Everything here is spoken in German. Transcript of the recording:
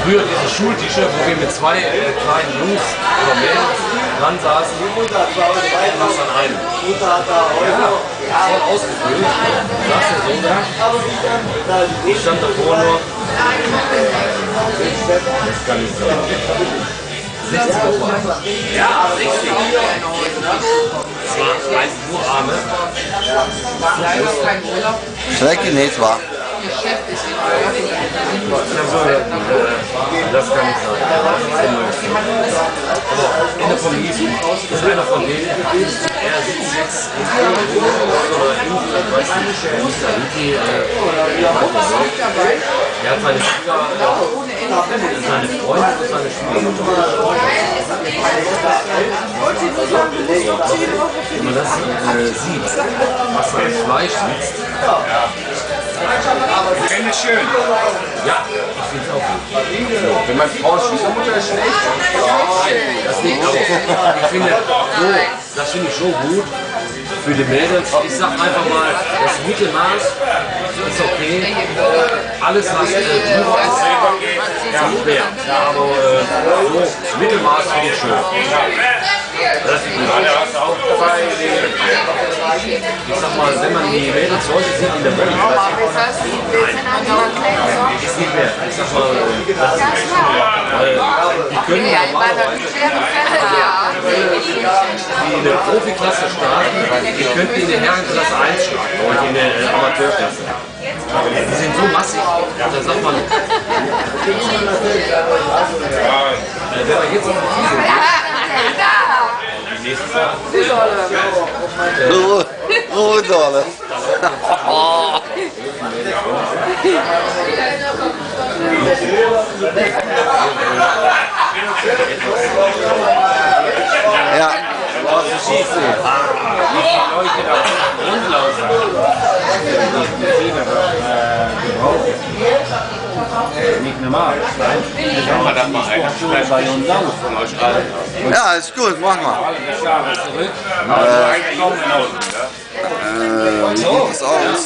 Früher dieses Schul-T-Shirt, wo wir mit zwei kleinen Jungs oder Mädels dran saßen, was an einem. Ja, voll ausgefüllt. Da saß der Sohn da. Ich stand davor nur. Das kann nicht sein. 60 Euro. Ja, 60. Das war nur Arme. Schrecke nicht, wa? Das kann nicht sein. In der Police ist einer von denen, er sitzt jetzt in er hat seine Schüler, seine Freunde und seine Schülermutter. Wenn man das sieht, was an Fleisch sitzt, Ich finde es schön. ja, ich finde es auch gut. Wenn meine Frau Schwiegermutter ist schlecht. Das liegt aber, ich finde, das finde ich so gut für die Mädels. Ich sag einfach mal, das Mittelmaß ist okay. Alles, was drüber ist, ist schwer. Aber so, das Mittelmaß finde ich schön. Das ist gut. Ich sag mal, wenn man die Mädels heute sieht in der Welt, ist nicht mehr. Ich sag mal, die können normalerweise die in der Profiklasse starten, die könnten in der Herrenklasse 1 starten und in der Amateurklasse. Die sind so massig, da sagt man, wenn man jetzt auf die Kiesel geht, nächstes Jahr. Rudolf. Ja. Was du siehst, wie Leute da rundlaufen. Nicht normal. Kann man da mal einer bei uns von euch allen? Ja, ist gut, mach mal. Zurück. Also eigentlich kaum in Ordnung, Wie sieht das aus?